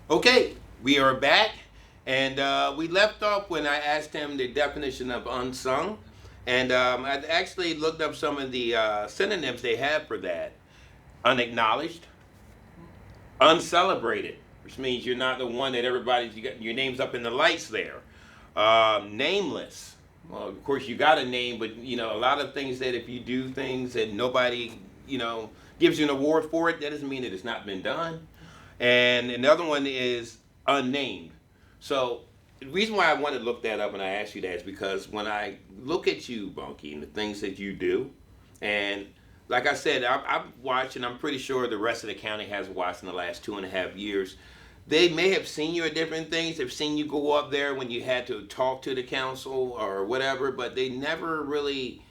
Okay, we are back, and we left off when I asked him the definition of unsung, and I actually looked up some of the synonyms they have for that: unacknowledged, uncelebrated, which means you're not the one that everybody's you got your name's up in the lights there. Nameless. Well, of course you got a name, but a lot of things that if you do things that nobody gives you an award for it, that doesn't mean that it's not been done. And another one is unnamed. So the reason why I wanted to look that up and I asked you that is because when I look at you, Bunky, and the things that you do, and like I said, I've watched, and I'm pretty sure the rest of the county has watched in the last 2.5 years. They may have seen you at different things. They've seen you go up there when you had to talk to the council or whatever, but they never really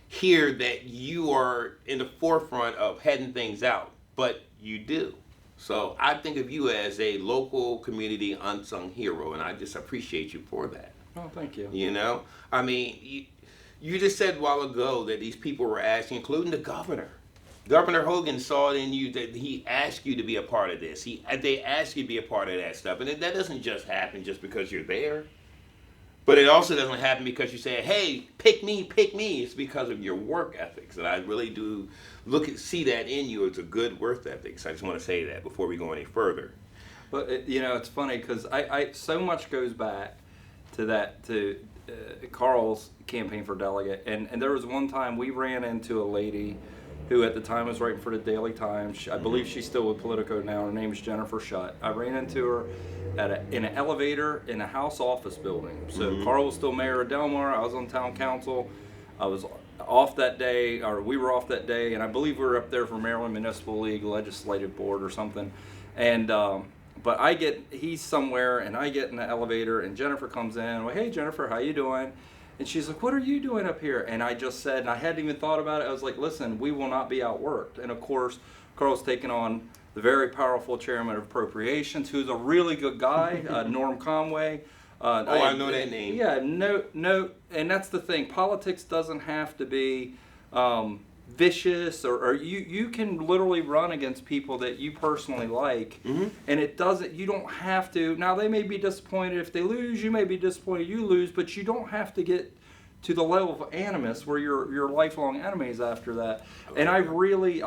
hear that you are in the forefront of heading things out. But you do. So I think of you as a local community unsung hero, and I just appreciate you for that. Oh, thank you. I mean, you just said a while ago that these people were asking, including the governor. Governor Hogan saw it in you that he asked you to be a part of this. They asked you to be a part of that stuff, and that doesn't just happen just because you're there. But it also doesn't happen because you say, "Hey, pick me, pick me." It's because of your work ethics, and I really do see that in you as a good work ethics. I just want to say that before we go any further. But it's funny because I so much goes back to Carl's campaign for delegate, and there was one time we ran into a lady who at the time was writing for the Daily Times. I believe she's still with Politico now. Her name is Jennifer Shutt. I ran into her in an elevator in a House office building. So Carl was still mayor of Delmar. I was on town council. I was off that day, or we were off that day, and I believe we were up there for Maryland Municipal League Legislative Board or something. And but he's somewhere, and I get in the elevator, and Jennifer comes in. Well, hey Jennifer, how you doing? And she's like, "What are you doing up here?" And I just said, and I hadn't even thought about it, I was like, "Listen, we will not be outworked." And of course, Carl's taken on the very powerful chairman of appropriations, who's a really good guy, Norm Conway. I know that name. Yeah, no, and that's the thing. Politics doesn't have to be vicious, or you can literally run against people that you personally like, and you don't have to. Now they may be disappointed if they lose, you may be disappointed you lose, but you don't have to get to the level of animus where you're lifelong enemies after that. And I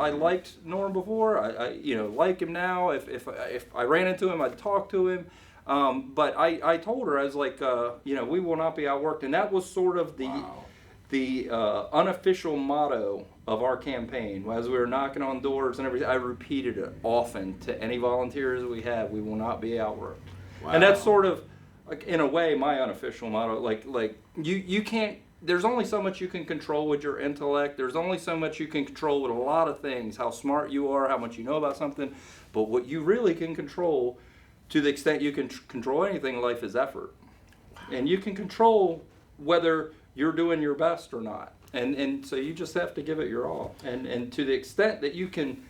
liked Norm before. I like him now. If I ran into him, I'd talk to him. But I told her, I was like, we will not be outworked, and that was sort of the unofficial motto of our campaign. As we were knocking on doors and everything, I repeated it often to any volunteers we have: we will not be outworked. Wow. And that's sort of, like, in a way, my unofficial motto. Like you can't. There's only so much you can control with your intellect. There's only so much you can control with a lot of things. How smart you are, how much you know about something. But what you really can control, to the extent you can control anything in life, is effort. And you can control whether you're doing your best or not. And so you just have to give it your all. And to the extent that you can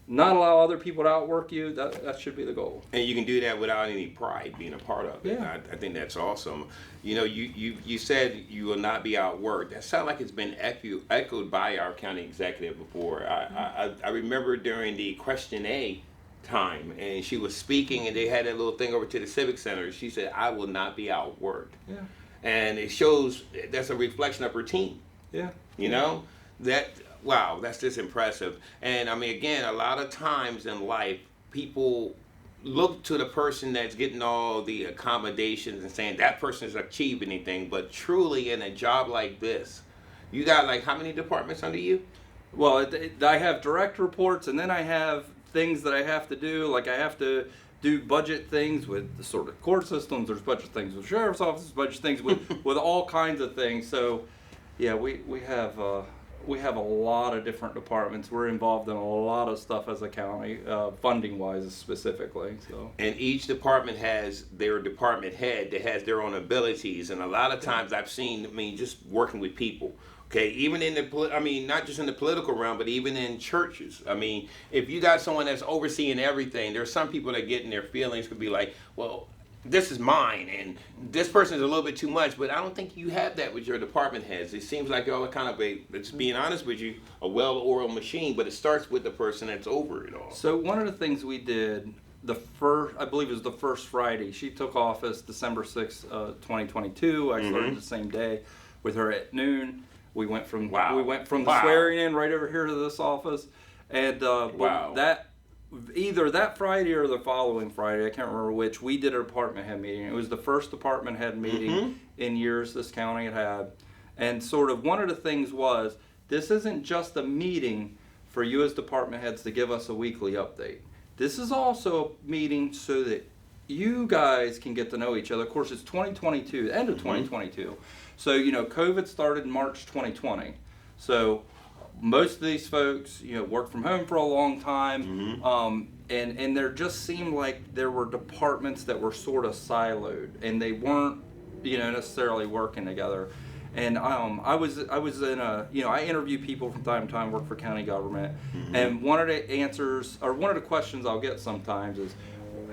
not allow other people to outwork you, that should be the goal. And you can do that without any pride being a part of it. Yeah. I think that's awesome. You said you will not be outworked. That sounds like it's been echoed by our county executive before. I remember during the Question A time, and she was speaking, and they had that little thing over to the Civic Center. She said, "I will not be outworked." Yeah. And it shows that's a reflection of her team. Yeah. Wow, that's just impressive. And I mean, again, a lot of times in life, people look to the person that's getting all the accommodations and saying that person has achieved anything. But truly, in a job like this, you got like how many departments under you? Well, I have direct reports, and then I have things that I have to do. Like I have to do budget things with the sort of court systems. There's budget things with sheriff's offices, budget things with with all kinds of things. So, yeah, we have a lot of different departments. We're involved in a lot of stuff as a county, funding wise specifically. So. And each department has their department head that has their own abilities. And a lot of times I've seen, just working with people. Okay, even in not just in the political realm, but even in churches. If you got someone that's overseeing everything, there's some people that get in their feelings, could be like, well, this is mine, and this person is a little bit too much, but I don't think you have that with your department heads. It seems like y'all are kind of just being honest with you, a well-oiled machine, but it starts with the person that's over it all. So one of the things we did the first, I believe it was the first Friday. She took office December 6th, 2022. I started the same day with her at noon. We went from the swearing in right over here to this office, and that either that Friday or the following Friday, I can't remember which, we did a department head meeting. It was the first department head meeting in years this county had had, and sort of one of the things was, this isn't just a meeting for you as department heads to give us a weekly update. This is also a meeting so that you guys can get to know each other. Of course, it's 2022, the end of 2022. So, COVID started in March 2020. So most of these folks, worked from home for a long time. And there just seemed like there were departments that were sort of siloed and they weren't, necessarily working together. And I was in a, I interview people from time to time, work for county government, and one of the answers, or one of the questions I'll get sometimes is,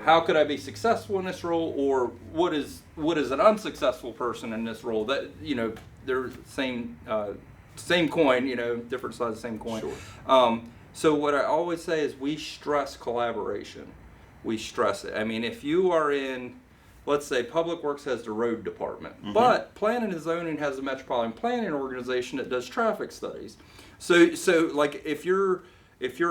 how could I be successful in this role, or what is an unsuccessful person in this role? That, they're same coin, different sides of the same coin. Sure. So what I always say is we stress collaboration. We stress it. I mean, if you are in, let's say Public Works has the road department, but Planning and Zoning has a metropolitan planning organization that does traffic studies. So like if you're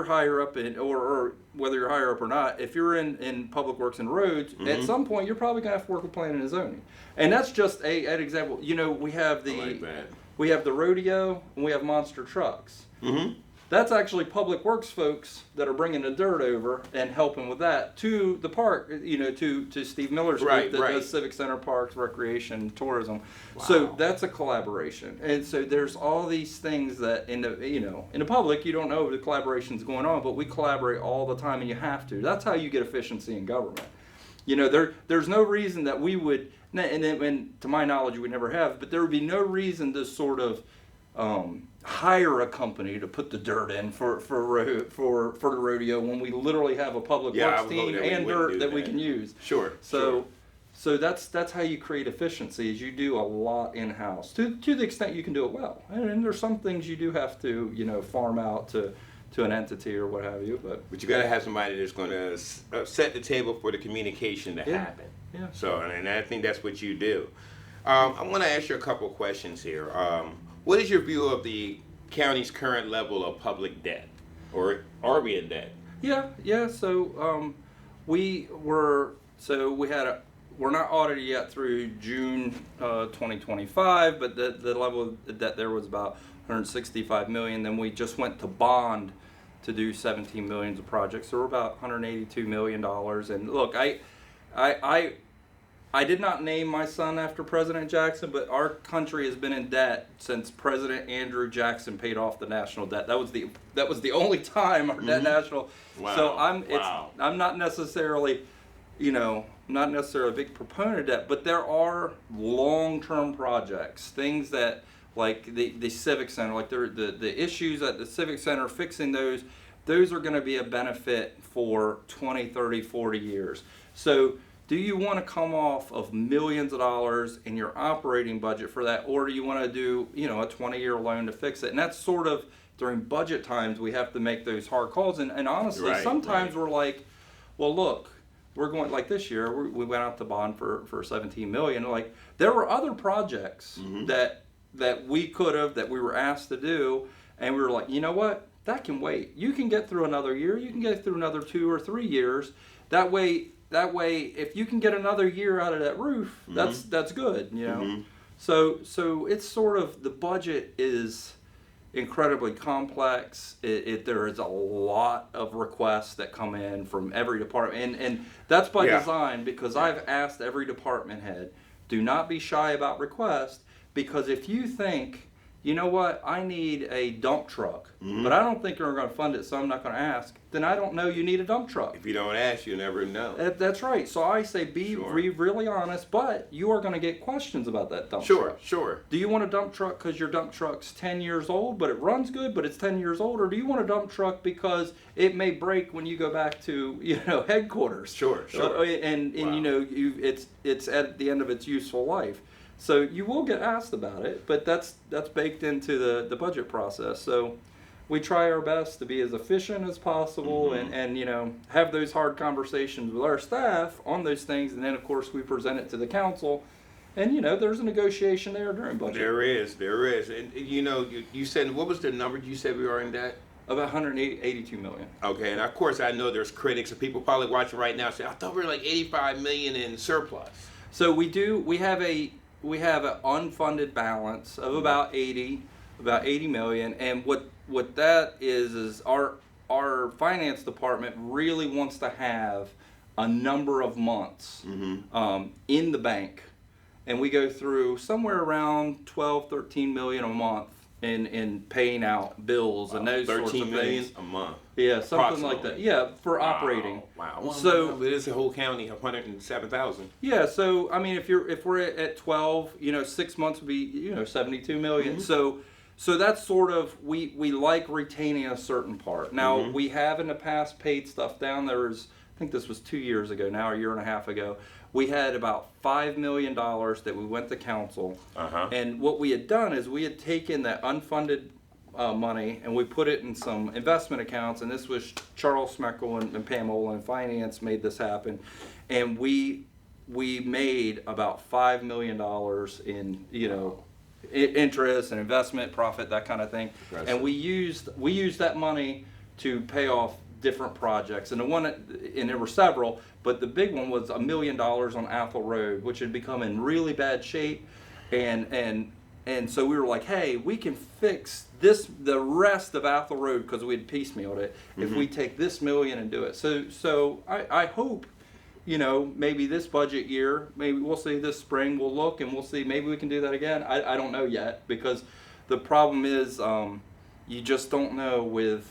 higher up in, or whether you're higher up or not, if you're in Public Works and Roads, at some point you're probably gonna have to work with Planning and Zoning. And that's just an example. We have the rodeo and we have monster trucks. That's actually Public Works folks that are bringing the dirt over and helping with that to the park, to Steve Miller's group that does Civic Center, Parks, Recreation, Tourism. Wow. So that's a collaboration. And so there's all these things that in the public, you don't know the collaboration's going on, but we collaborate all the time and you have to. That's how you get efficiency in government. There's no reason that we would, and to my knowledge we never have, but there would be no reason to sort of hire a company to put the dirt in for the rodeo when we literally have a public works team and dirt that we can use. Sure. So that's how you create efficiency, is you do a lot in-house to the extent you can do it well. And there's some things you do have to farm out to an entity or what have you. But you got to have somebody that's going to set the table for the communication to happen. Yeah. So, and I think that's what you do. I want to ask you a couple of questions here. What is your view of the county's current level of public debt, or are we in debt? Yeah. So we're not audited yet through June 2025, but the level of debt there was about 165 million. Then we just went to bond to do 17 million of projects, so we're about 182 million dollars. And look, I did not name my son after President Jackson, but our country has been in debt since President Andrew Jackson paid off the national debt. That was the only time our debt national. Wow. So I'm not necessarily, not necessarily a big proponent of debt, but there are long-term projects, things that like the Civic Center, like the issues at the Civic Center, fixing those are going to be a benefit for 20, 30, 40 years. So do you want to come off of millions of dollars in your operating budget for that, or do you want to do, a 20-year loan to fix it? And that's sort of, during budget times, we have to make those hard calls. And honestly, sometimes we're like, well, look, we're going, like this year, we went out to bond for 17 million. Like, there were other projects that we could have, that we were asked to do, and we were like, you know what? That can wait. You can get through another year. You can get through another 2 or 3 years. That way, if you can get another year out of that roof, that's good, So it's sort of, the budget is incredibly complex. There is a lot of requests that come in from every department, and that's by design, because I've asked every department head, do not be shy about requests, because if you think, you know what, I need a dump truck, but I don't think you're going to fund it, so I'm not going to ask, then I don't know you need a dump truck. If you don't ask, you never know. That's right. So I say be really honest, but you are going to get questions about that dump truck. Sure. Do you want a dump truck because your dump truck's 10 years old, but it runs good, but it's 10 years old? Or do you want a dump truck because it may break when you go back to, headquarters? Sure. And it's at the end of its useful life. So you will get asked about it, but that's baked into the budget process. So we try our best to be as efficient as possible and you know, have those hard conversations with our staff on those things, and then of course we present it to the council, and you know, there's a negotiation there during budget. There is. And you know, you said, what was the number you said we are in debt? About 182 million. Okay, and of course I know there's critics and people probably watching right now say, I thought we were like 85 million in surplus. So we have an unfunded balance of about 80 million, and what that is our finance department really wants to have a number of months in the bank, and we go through somewhere around 12-13 million a month in paying out bills and those sorts of 13 million things a month. Yeah, something like that. Yeah, for operating. Wow. Well, So it is a whole county of 107,000. yeah, so I mean, if we're at 12, you know, 6 months would be, you know, 72 million. So that's sort of, we like retaining a certain part. Now we have in the past paid stuff down. There was, I think this was 2 years ago now, a year and a half ago. We had about $5 million that we went to council, and what we had done is we had taken that unfunded money and we put it in some investment accounts, and this was Charles Smeckel and Pam Olin in finance made this happen, and we made about $5 million in, you know, interest and investment profit, that kind of thing. And we used that money to pay off different projects, and there were several, but the big one was $1 million on Athol Road, which had become in really bad shape, and so we were like, hey, we can fix the rest of Athol Road, because we had piecemealed it, if we take this $1 million and do it. So I hope, you know, maybe this budget year, maybe we'll see this spring, we'll look and we'll see, maybe we can do that again. I don't know yet, because the problem is you just don't know with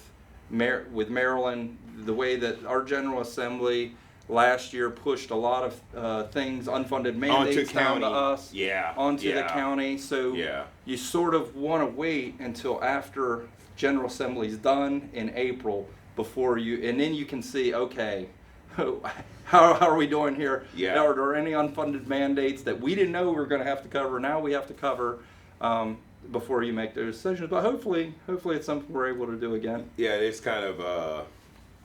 Maryland, the way that our General Assembly last year pushed a lot of things, unfunded mandates down to us, onto the county. So you sort of want to wait until after General Assembly's done in April before and then you can see, okay, how are we doing here? Are there any unfunded mandates that we didn't know we were going to have to cover? Now we have to cover before you make those decisions. But hopefully it's something we're able to do again. Yeah, it's kind of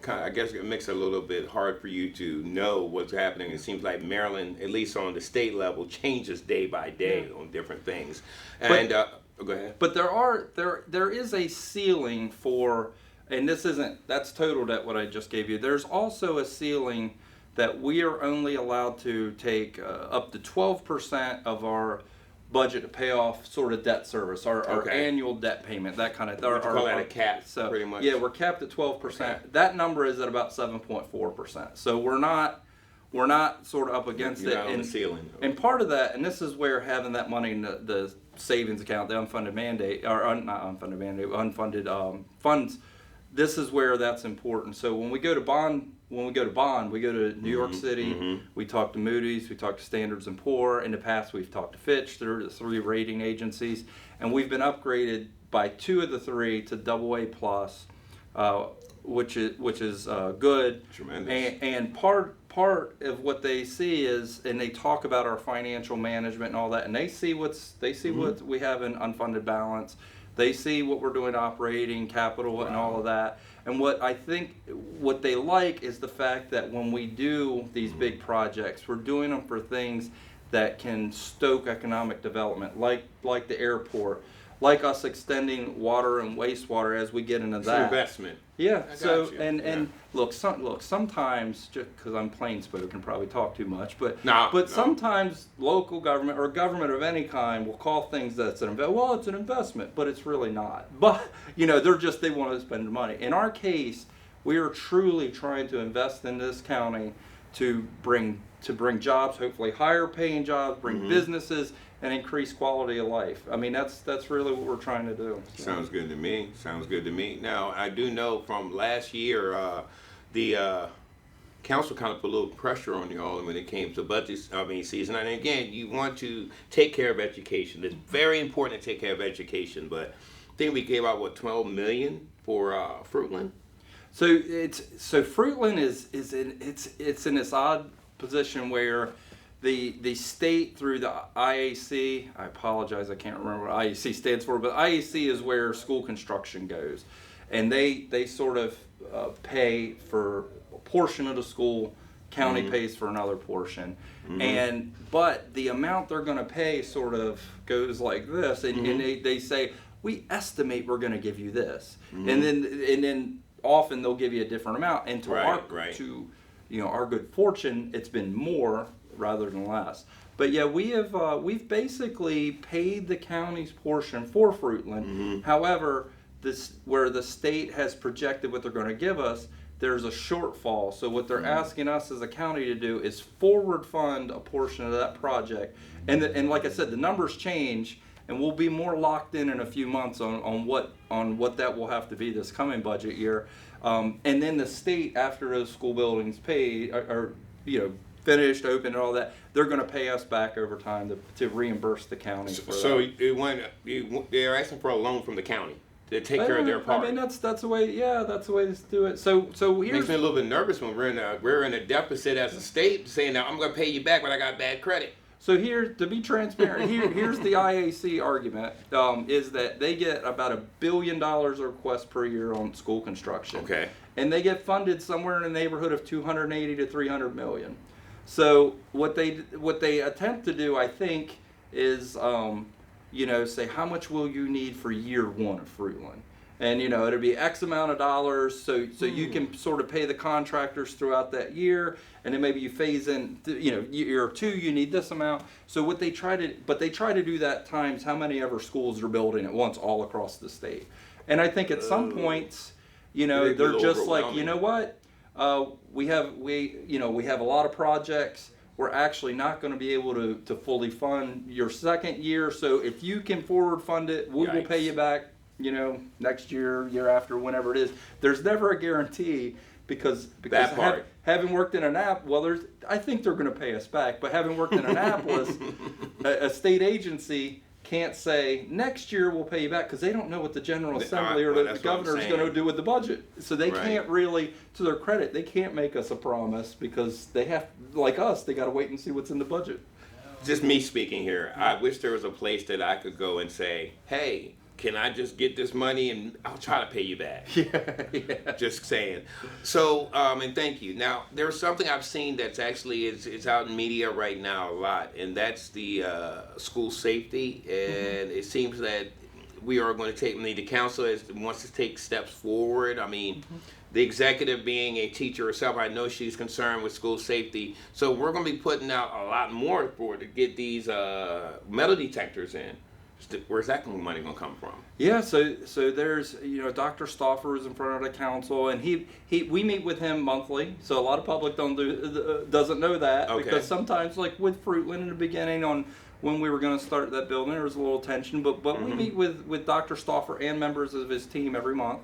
I guess it makes it a little bit hard for you to know what's happening. It seems like Maryland, at least on the state level, changes day by day on different things. And go ahead. But there is a ceiling for, and that's total debt what I just gave you. There's also a ceiling that we are only allowed to take up to 12% of our budget to pay off sort of debt service, our annual debt payment, that kind of thing. Call that a cap, so, pretty much. Yeah, we're capped at 12%. Okay. That number is at about 7.4%. So we're not sort of up against it. On the ceiling. And part of that, and this is where having that money in the savings account, the unfunded mandate, or not unfunded mandate, unfunded funds, this is where that's important. So when we go to bond, we go to New York City, we talk to Moody's, we talk to Standards & Poor. In the past, we've talked to Fitch, they're the 3 rating agencies, and we've been upgraded by 2 of the 3 to AA+, which is good. Tremendous. And part of what they see is, and they talk about our financial management and all that, and they see what we have in unfunded balance. They see what we're doing operating, capital, and all of that. And what they like is the fact that when we do these big projects, we're doing them for things that can stoke economic development, like the airport, like us extending water and wastewater as we get into that. It's investment. Yeah. So and look, sometimes, just because I'm plain spoken, probably talk too much, but sometimes local government or government of any kind will call things that's it's an investment, but it's really not. But you know, they want to spend the money. In our case, we are truly trying to invest in this county to bring jobs, hopefully higher paying jobs, bring businesses, and increase quality of life. I mean, that's really what we're trying to do. So. Sounds good to me. Now, I do know from last year, the council kind of put a little pressure on you all when it came to budget season. And again, you want to take care of education. It's very important to take care of education. But I think we gave out $12 million for Fruitland. So Fruitland is in this odd position where the state through the IAC, I apologize, I can't remember what IAC stands for, but IAC is where school construction goes. and they sort of pay for a portion of the school. County pays for another portion, but the amount they're going to pay sort of goes like this, and they say we estimate we're going to give you this, and then often they'll give you a different amount, and to our good fortune, it's been more rather than less. But yeah, we've basically paid the county's portion for Fruitland. However, this where the state has projected what they're going to give us, there's a shortfall. So what they're asking us as a county to do is forward fund a portion of that project. And like I said, the numbers change, and we'll be more locked in a few months on what that will have to be this coming budget year. And then the state, after those school buildings are finished, open, and all that, they're going to pay us back over time to reimburse the county. So they're asking for a loan from the county to take care of their part. I mean, that's the way. Yeah, that's the way to do it. So here's makes me a little bit nervous when we're in a deficit as a state, saying now I'm going to pay you back, but I got bad credit. So here, to be transparent, here's the IAC argument, is that they get about $1 billion of requests per year on school construction. Okay. And they get funded somewhere in the neighborhood of 280 to 300 million. So what they attempt to do, I think, is say how much will you need for year one of Fruitland, and it'll be X amount of dollars, so you can sort of pay the contractors throughout that year, and then maybe you phase in, year 2 you need this amount. So they try to do that times how many ever schools they're building at once all across the state, and I think at some points, they're just like, you know what. We have a lot of projects. We're actually not going to be able to fully fund your second year. So if you can forward fund it, we will pay you back, next year, year after, whenever it is. There's never a guarantee because having worked in I think they're going to pay us back. But having worked in Annapolis, a state agency can't say next year we'll pay you back because they don't know what the General Assembly or the governor is going to do with the budget. So they can't really, to their credit, they can't make us a promise because they have, like us, they got to wait and see what's in the budget. Just me speaking here. I wish there was a place that I could go and say, hey, can I just get this money and I'll try to pay you back. Yeah. Just saying. So, and thank you. Now, there's something I've seen that's actually is out in media right now a lot, and that's the school safety. And it seems that we are going to the council wants to take steps forward. I mean, the executive being a teacher herself, I know she's concerned with school safety. So we're going to be putting out a lot more to get these metal detectors in. Where's that money going to come from? Yeah, so there's Dr. Stauffer is in front of the council, and we meet with him monthly. So a lot of public doesn't know that because sometimes, like with Fruitland in the beginning, on when we were going to start that building, there was a little tension. But we meet with Dr. Stauffer and members of his team every month.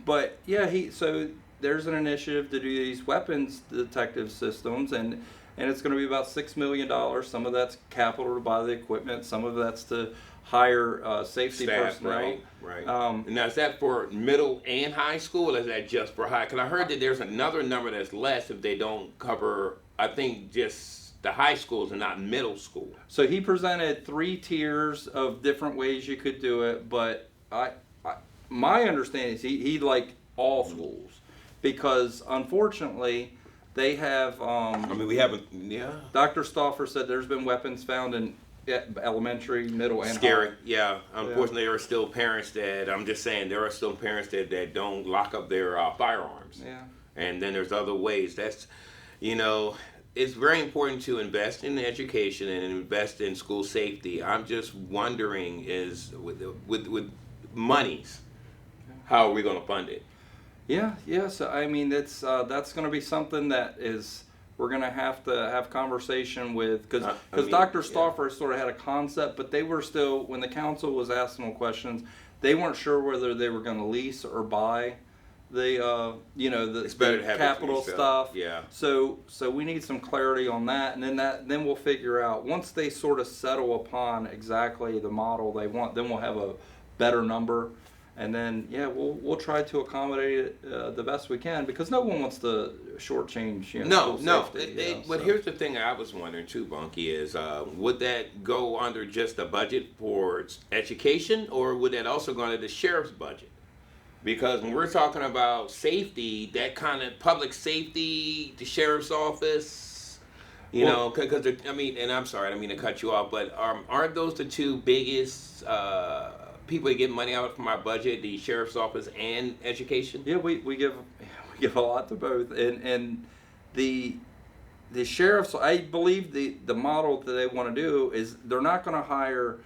But yeah, so there's an initiative to do these weapons detective systems, and it's going to be about $6 million. Some of that's capital to buy the equipment. Some of that's to hire safety personnel. Right. And now, is that for middle and high school, or is that just for high? Because I heard that there's another number that's less if they don't cover, I think, just the high schools and not middle school. So he presented 3 tiers of different ways you could do it, but my understanding is he liked all schools because, unfortunately, they have. We haven't. Yeah. Dr. Stauffer said there's been weapons found in elementary, middle, and scary. high. Yeah. Unfortunately, there are still parents that don't lock up their firearms. Yeah. And then there's other ways. That's, it's very important to invest in education and invest in school safety. I'm just wondering is with monies, how are we going to fund it? Yeah. So I mean, that's going to be something that we're going to have conversation with because Dr. Stauffer sort of had a concept, but they were still, when the council was asking them questions, they weren't sure whether they were going to lease or buy the capital stuff. Yeah. So we need some clarity on that, and then we'll figure out once they sort of settle upon exactly the model they want, then we'll have a better number. And then, we'll try to accommodate it the best we can because no one wants to shortchange. Safety, but here's the thing I was wondering too, Bunky, is would that go under just a budget for education, or would that also go under the sheriff's budget? Because when we're talking about safety, that kind of public safety, the sheriff's office, you know, because I mean, and I'm sorry, I don't mean to cut you off, but aren't those the two biggest people that get money out from our budget, the sheriff's office and education? Yeah, we give a lot to both, and the sheriffs. I believe the model that they want to do is they're not going to hire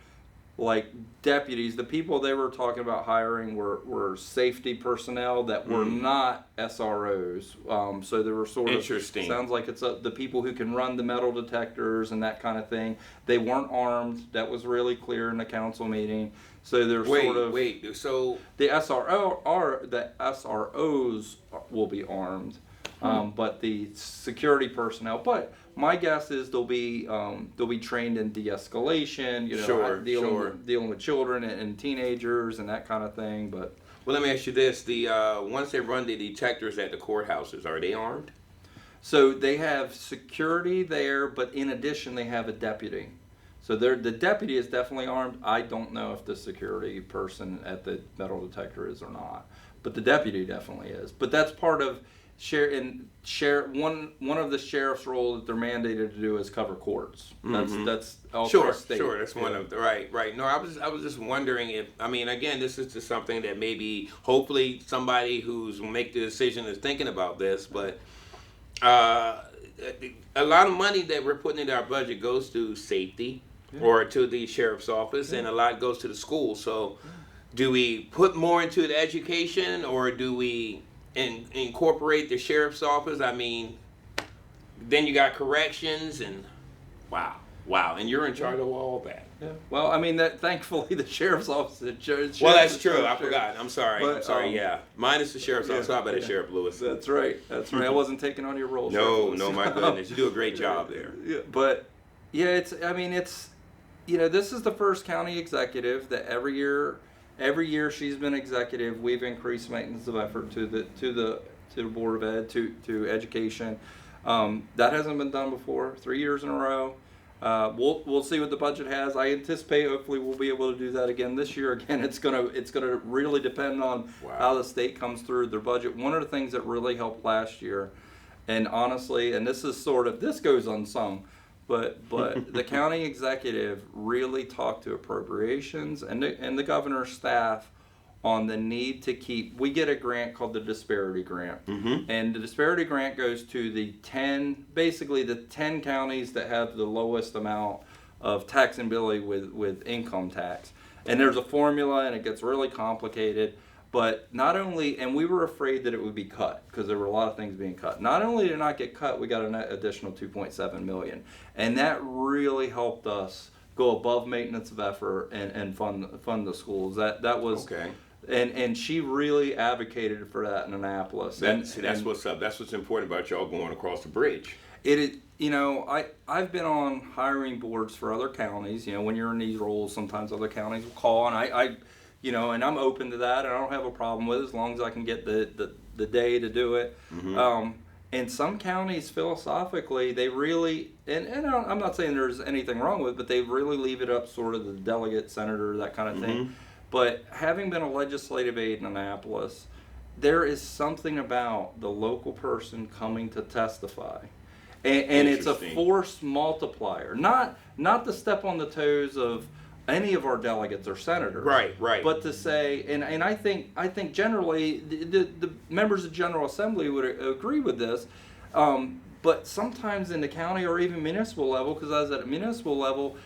like deputies. The people they were talking about hiring were safety personnel that were not SROs. So they were sort of interesting. Sounds like it's the people who can run the metal detectors and that kind of thing. They weren't armed. That was really clear in the council meeting. So they're So the SROs will be armed, but the security personnel. But my guess is they'll be trained in de-escalation. You know, dealing with children and teenagers and that kind of thing. But well, let me ask you this: the once they run the detectors at the courthouses, are they armed? So they have security there, but in addition, they have a deputy. So the deputy is definitely armed. I don't know if the security person at the metal detector is or not, but the deputy definitely is. But that's part of one of the sheriff's role that they're mandated to do is cover courts. That's all state. Sure. That's one of the right. No, I was just wondering if, I mean, again, this is just something that maybe hopefully somebody who's make the decision is thinking about this, but a lot of money that we're putting into our budget goes to safety. Or to the sheriff's office, and a lot goes to the school. So, do we put more into the education, or do we incorporate the sheriff's office? I mean, then you got corrections, and wow, and you're in charge of all that. Yeah. Well, I mean, that thankfully the sheriff's office. Well, that's true. I forgot. I'm sorry. But, Yeah, minus the sheriff's office. How about Sheriff Lewis? That's right. I wasn't taking on your role. No, my goodness, you do a great job there. Yeah, but yeah, it's. You know, this is the first county executive that every year she's been executive, we've increased maintenance of effort to the Board of Ed, to education. That hasn't been done before, 3 years in a row. We'll see what the budget has. I anticipate hopefully we'll be able to do that again this year. Again, it's gonna really depend on how the state comes through their budget. One of the things that really helped last year, and honestly, and this goes unsung, but the county executive really talked to appropriations and the governor's staff on the need to keep. We get a grant called the disparity grant, and the disparity grant goes to the 10 counties that have the lowest amount of taxability with income tax. And there's a formula, and it gets really complicated. But not only, and we were afraid that it would be cut because there were a lot of things being cut. Not only did it not get cut, we got an additional $2.7 million, and that really helped us go above maintenance of effort and fund the schools. That was okay. And she really advocated for that in Annapolis. That's what's up. That's what's important about y'all going across the bridge. It is, you know, I've been on hiring boards for other counties. You know, when you're in these roles, sometimes other counties will call, and I you know, and I'm open to that, and I don't have a problem with it as long as I can get the day to do it. And some counties, philosophically, they really, and I'm not saying there's anything wrong with it, but they really leave it up sort of the delegate, senator, that kind of thing. But having been a legislative aide in Annapolis, there is something about the local person coming to testify. And it's a force multiplier, not to step on the toes of any of our delegates or senators, right. But to say, and I think generally the members of General Assembly would agree with this, but sometimes in the county or even municipal level, because I was at a municipal level,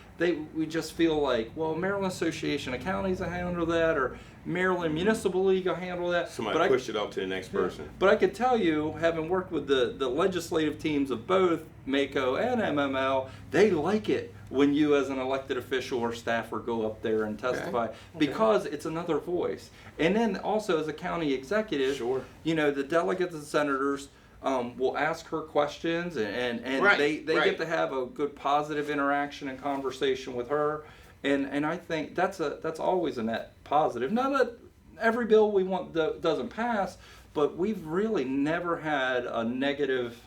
we just feel like, well, Maryland Association of Counties will handle that, or Maryland Municipal League will handle that. Somebody push it up to the next person. But I could tell you, having worked with the legislative teams of both MACO and MML, they like it when you as an elected official or staffer go up there and testify, because it's another voice. And then also as a county executive, you know, the delegates and senators will ask her questions, and they get to have a good positive interaction and conversation with her. And I think that's always a net positive. Not that every bill we want doesn't pass, but we've really never had a negative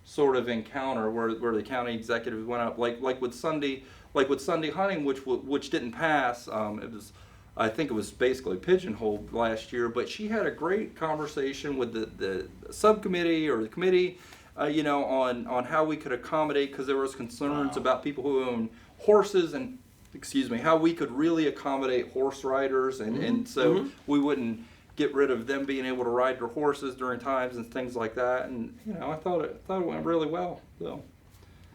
sort of encounter where the county executive went up like with Sunday hunting, which didn't pass. It was I think it was basically pigeonholed last year, but she had a great conversation with the subcommittee or the committee, on how we could accommodate, because there was concerns about people who own horses and, how we could really accommodate horse riders, and so we wouldn't get rid of them being able to ride their horses during times and things like that. And I thought it went really well. So.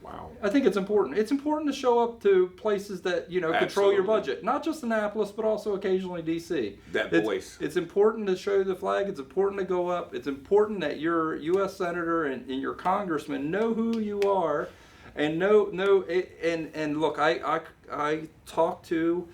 Wow. I think it's important. It's important to show up to places that, control your budget. Not just Annapolis, but also occasionally D.C. Voice. It's important to show the flag. It's important to go up. It's important that your U.S. Senator and your Congressman know who you are, and and look, I talked to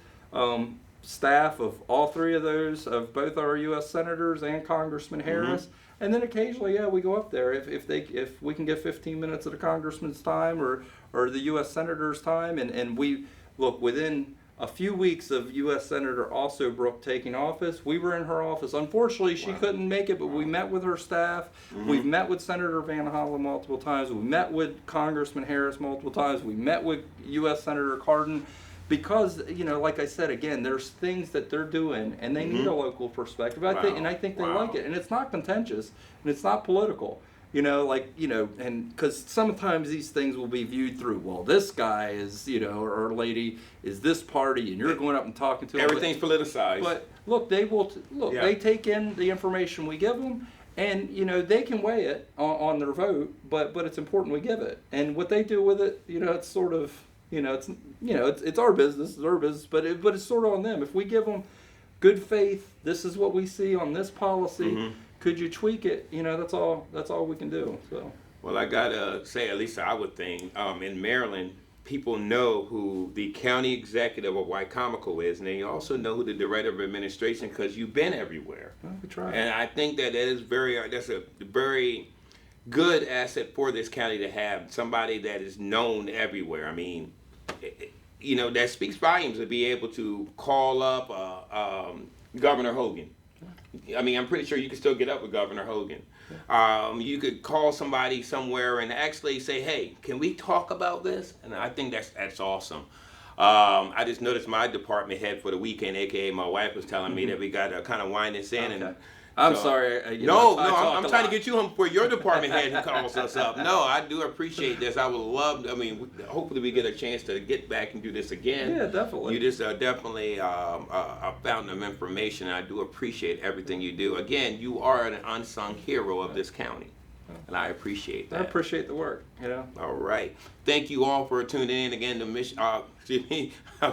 staff of all three of those, of both our U.S. Senators and Congressman Harris. And then occasionally, we go up there if we can get 15 minutes of the congressman's time or the U.S. senator's time, and we look within a few weeks of U.S. Senator Alsobrook taking office. We were in her office. Unfortunately, she couldn't make it, but we met with her staff. We've met with Senator Van Hollen multiple times. We met with Congressman Harris multiple times. We met with U.S. Senator Cardin. Because, like I said, again, there's things that they're doing, and they need a local perspective. I think they like it, and it's not contentious, and it's not political. And because sometimes these things will be viewed through, well, this guy is, or lady is this party, and you're going up and talking to them. Everything's politicized. But look, they take in the information we give them, and they can weigh it on their vote. But it's important we give it, and what they do with it, it's sort of. It's our business. It's our business, but it's sort of on them. If we give them good faith, this is what we see on this policy. Could you tweak it? That's all we can do. So. Well, I gotta say, at least I would think, in Maryland, people know who the county executive of Wycomico is, and they also know who the director of administration, because you've been everywhere. Well, we try. And I think that's a very good asset for this county to have somebody that is known everywhere. I mean, that speaks volumes to be able to call up Governor Hogan. I mean, I'm pretty sure you can still get up with Governor Hogan. You could call somebody somewhere and actually say, hey, can we talk about this? And I think that's awesome. I just noticed my department head for the weekend, a.k.a. my wife, was telling me that we got to kind of wind this in. Okay. And I'm sorry. No, I'm trying to get you home for your department head who calls us up. No, I do appreciate this. I would love, hopefully we get a chance to get back and do this again. Yeah, definitely. You just are definitely a fountain of information, and I do appreciate everything you do. Again, you are an unsung hero of this county, and I appreciate that. I appreciate the work, All right. Thank you all for tuning in again to Mission, I'm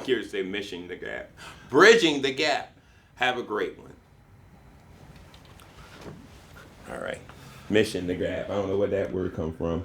curious to say Mission the Gap. Bridging the Gap. Have a great one. All right. Mission the Gap. I don't know where that word come from.